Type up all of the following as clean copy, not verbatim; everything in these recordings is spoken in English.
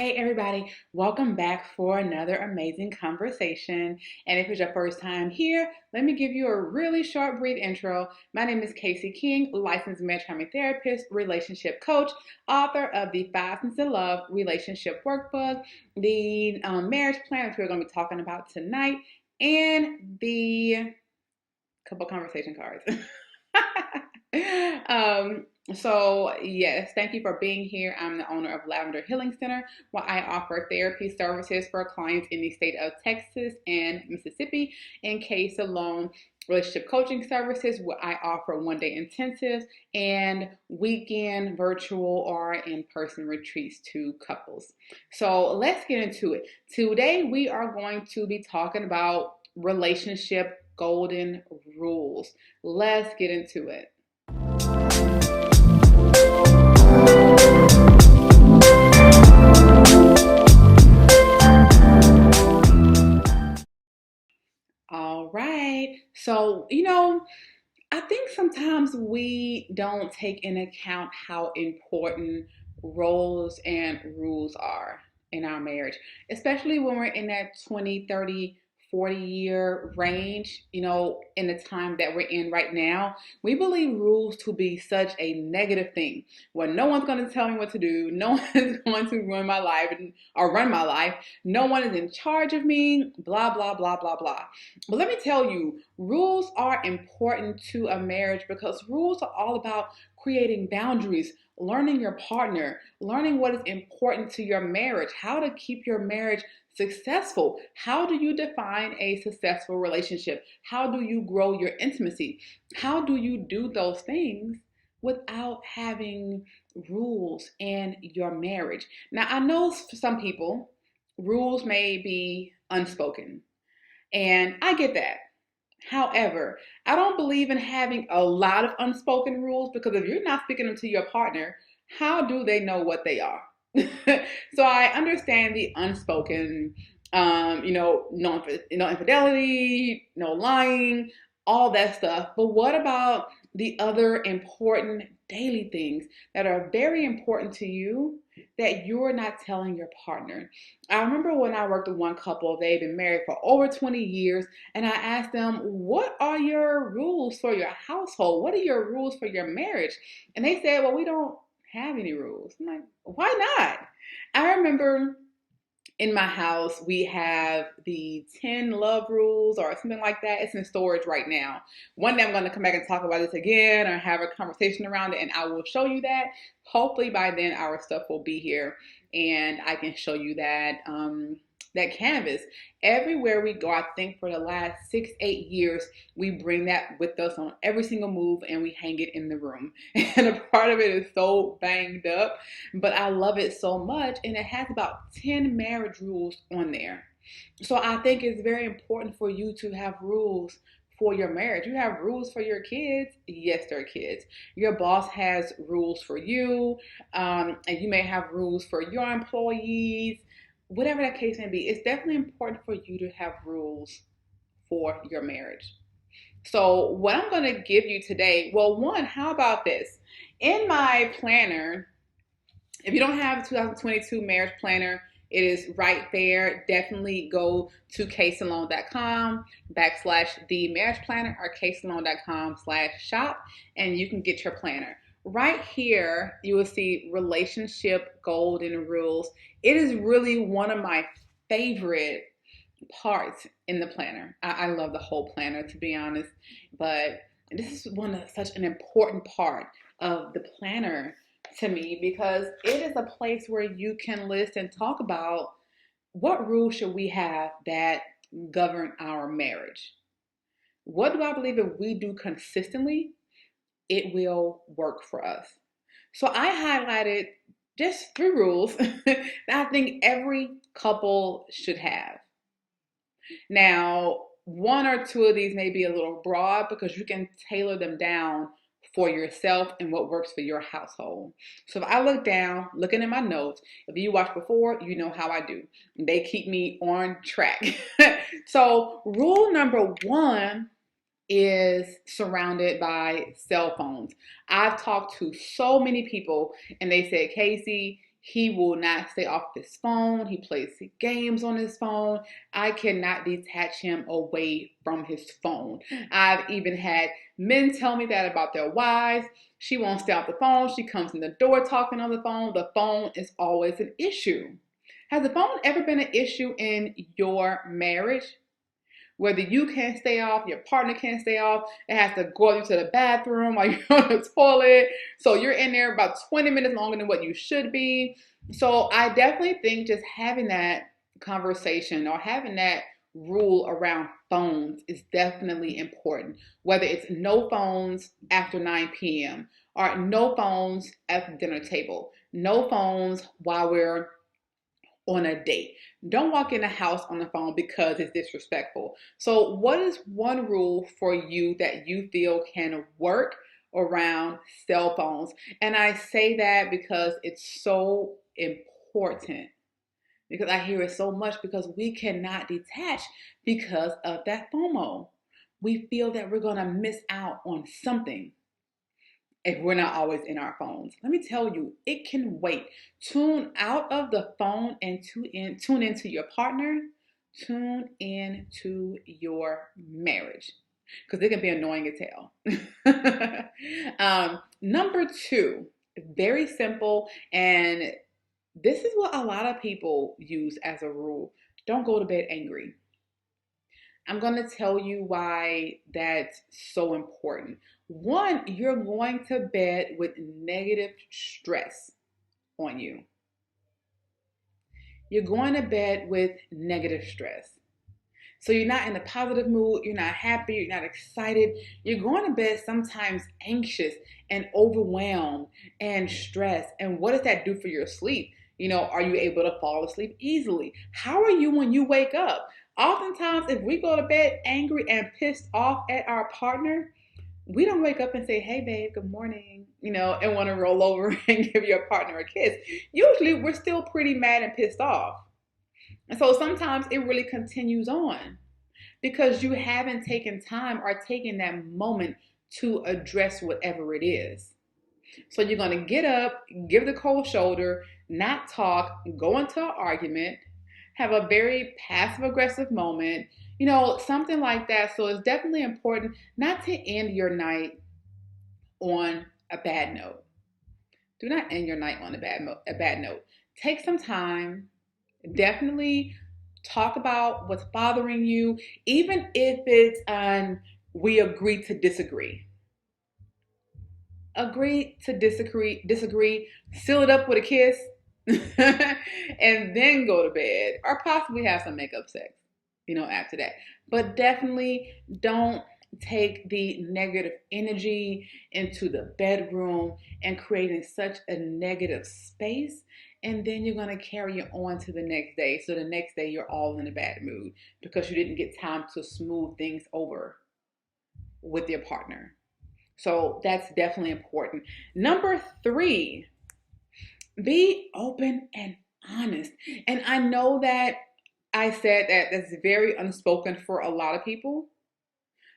Hey everybody, welcome back for another amazing conversation. And if it's your first time here, let me give you a really short, brief intro. My name is Kasey King, licensed marriage family therapist, relationship coach, author of the Five Senses of Love Relationship Workbook, the marriage plan, which we're going to be talking about tonight, and the couple conversation cards. So yes, thank you for being here. I'm the owner of Lavender Healing Center, where I offer therapy services for clients in the state of Texas and Mississippi, and Case alone relationship coaching services, where I offer one-day intensives and weekend virtual or in-person retreats to couples. So let's get into it. Today we are going to be talking about relationship golden rules. Let's get into it. All right. So, I think sometimes we don't take into account how important roles and rules are in our marriage, especially when we're in that 20, 30, 40-year range, in the time that we're in right now. We believe rules to be such a negative thing where no one's going to tell me what to do. No one is going to ruin my life or run my life. No one is in charge of me, blah, blah, blah, blah, blah. But let me tell you, rules are important to a marriage because rules are all about creating boundaries, learning your partner, learning what is important to your marriage, how to keep your marriage successful. How do you define a successful relationship? How do you grow your intimacy? How do you do those things without having rules in your marriage? Now, I know for some people, rules may be unspoken. And I get that. However, I don't believe in having a lot of unspoken rules because if you're not speaking them to your partner, how do they know what they are? So I understand the unspoken, no infidelity, no lying, all that stuff. But what about the other important daily things that are very important to you that you're not telling your partner? I remember when I worked with one couple, they've been married for over 20 years, and I asked them, what are your rules for your household? What are your rules for your marriage? And they said, well, we don't have any rules. I'm like, why not? I remember in my house, we have the 10 love rules or something like that. It's in storage right now. One day I'm going to come back and talk about this again or have a conversation around it, and I will show you that. Hopefully by then our stuff will be here and I can show you that canvas. Everywhere we go, I think for the last 6-8 years, we bring that with us on every single move and we hang it in the room. And a part of it is so banged up, but I love it so much. And it has about 10 marriage rules on there. So I think it's very important for you to have rules for your marriage. You have rules for your kids. Yes, they're kids. Your boss has rules for you, and you may have rules for your employees. Whatever that case may be, it's definitely important for you to have rules for your marriage. So, what I'm going to give you today, well, one, how about this? In my planner, if you don't have a 2022 marriage planner, it is right there. Definitely go to casealone.com / the marriage planner or casealone.com / shop and you can get your planner. Right here, you will see relationship golden rules. It is really one of my favorite parts in the planner. I love the whole planner, to be honest, but this is such an important part of the planner to me because it is a place where you can list and talk about what rules should we have that govern our marriage. What do I believe if we do consistently, it will work for us. So I highlighted just 3 rules that I think every couple should have. Now, 1 or 2 of these may be a little broad because you can tailor them down for yourself and what works for your household. So if I look down, looking at my notes, if you watched before, you know how I do. They keep me on track. So rule number 1 is surrounded by cell phones. I've talked to so many people and they said, Kasey, He will not stay off his phone. He plays games on his phone. I cannot detach him away from his phone. I've even had men tell me that about their wives. She won't stay off the phone. She comes in the door talking on the phone. The phone is always an issue. Has the phone ever been an issue in your marriage? Whether you can't stay off, your partner can't stay off, it has to go you to the bathroom while you're on the toilet. So you're in there about 20 minutes longer than what you should be. So I definitely think just having that conversation or having that rule around phones is definitely important. Whether it's no phones after 9 p.m. or no phones at the dinner table, no phones while we're on a date. Don't walk in the house on the phone because it's disrespectful. So, what is one rule for you that you feel can work around cell phones? And I say that because it's so important. Because I hear it so much because we cannot detach because of that FOMO. We feel that we're going to miss out on something if we're not always in our phones. Let me tell you, it can wait. Tune out of the phone and tune into your partner. Tune into your marriage because it can be annoying as hell. Number two, very simple, and this is what a lot of people use as a rule. Don't go to bed angry. I'm going to tell you why that's so important. One, you're going to bed with negative stress on you. You're going to bed with negative stress. So you're not in a positive mood, you're not happy, you're not excited. You're going to bed sometimes anxious and overwhelmed and stressed. And what does that do for your sleep? Are you able to fall asleep easily? How are you when you wake up? Oftentimes, if we go to bed angry and pissed off at our partner, we don't wake up and say, hey, babe, good morning, and want to roll over and give your partner a kiss. Usually, we're still pretty mad and pissed off. And so sometimes it really continues on because you haven't taken time or taken that moment to address whatever it is. So you're going to get up, give the cold shoulder, not talk, go into an argument, have a very passive aggressive moment, something like that. So it's definitely important not to end your night on a bad note. Do not end your night on a bad note. Take some time. Definitely talk about what's bothering you, even if it's we agree to disagree. Agree to disagree, seal it up with a kiss, and then go to bed, or possibly have some makeup sex, after that. But definitely don't take the negative energy into the bedroom and creating such a negative space. And then you're going to carry it on to the next day. So the next day you're all in a bad mood because you didn't get time to smooth things over with your partner. So that's definitely important. Number three, be open and honest. And I know that I said that that's very unspoken for a lot of people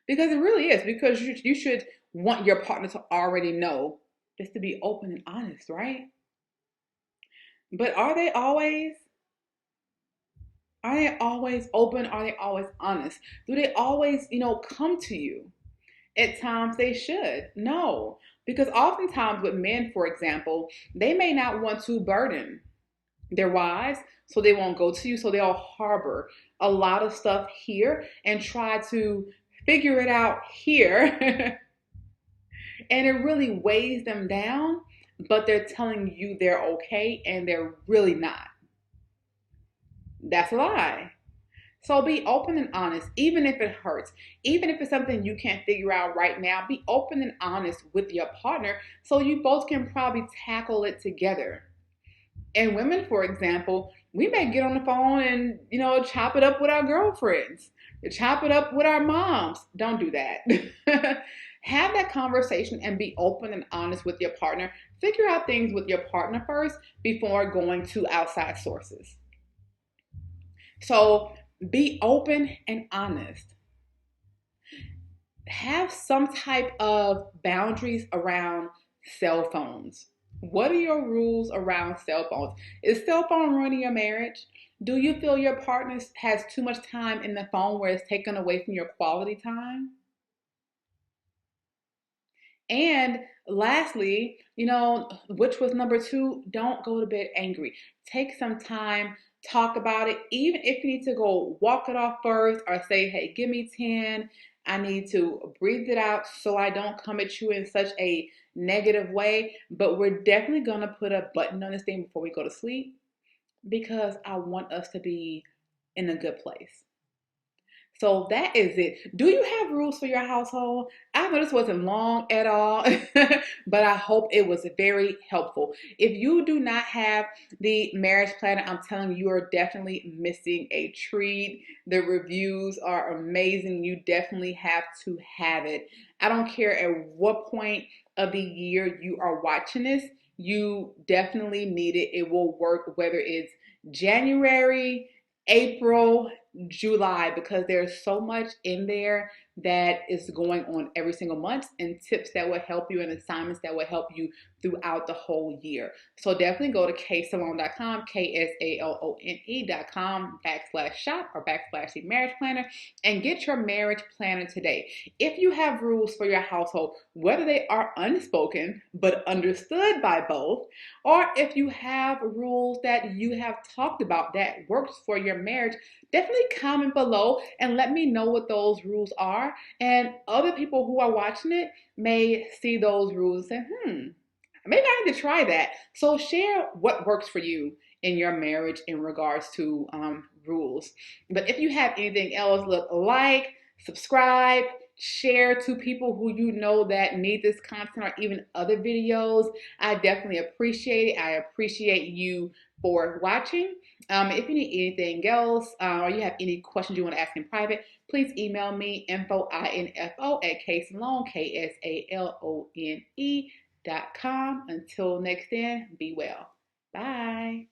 because it really is, because you should want your partner to already know just to be open and honest, right? But are they always? Are they always open? Are they always honest? Do they always, come to you? At times they should. No. Because oftentimes with men, for example, they may not want to burden their wives, so they won't go to you. So they'll harbor a lot of stuff here and try to figure it out here. And it really weighs them down, but they're telling you they're okay and they're really not. That's a lie. So be open and honest, even if it hurts, even if it's something you can't figure out right now. Be open and honest with your partner so you both can probably tackle it together. And women, for example, we may get on the phone and, chop it up with our girlfriends, chop it up with our moms. Don't do that. Have that conversation and be open and honest with your partner. Figure out things with your partner first before going to outside sources. So be open and honest. Have some type of boundaries around cell phones. What are your rules around cell phones? Is cell phone ruining your marriage? Do you feel your partner has too much time in the phone where it's taken away from your quality time? And lastly, which was number two, don't go to bed angry. Take some time, talk about it. Even if you need to go walk it off first or say, hey, give me 10. I need to breathe it out so I don't come at you in such a negative way. But we're definitely going to put a button on this thing before we go to sleep because I want us to be in a good place. So that is it. Do you have rules for your household? I know this wasn't long at all, but I hope it was very helpful. If you do not have the marriage planner, I'm telling you, you are definitely missing a treat. The reviews are amazing. You definitely have to have it. I don't care at what point of the year you are watching this, you definitely need it. It will work whether it's January, April, July, because there's so much in there that is going on every single month and tips that will help you and assignments that will help you throughout the whole year. So definitely go to ksalone.com, KSALONE.com /shop or /the marriage planner and get your marriage planner today. If you have rules for your household, whether they are unspoken but understood by both, or if you have rules that you have talked about that works for your marriage, definitely comment below and let me know what those rules are. And other people who are watching it may see those rules and say, maybe I need to try that. So share what works for you in your marriage in regards to rules. But if you have anything else, look, like, subscribe, share to people who you know that need this content or even other videos. I definitely appreciate it. I appreciate you for watching. If you need anything else or you have any questions you want to ask in private, please email me info at Ksalone, KSALONE.com. Until next then, be well. Bye.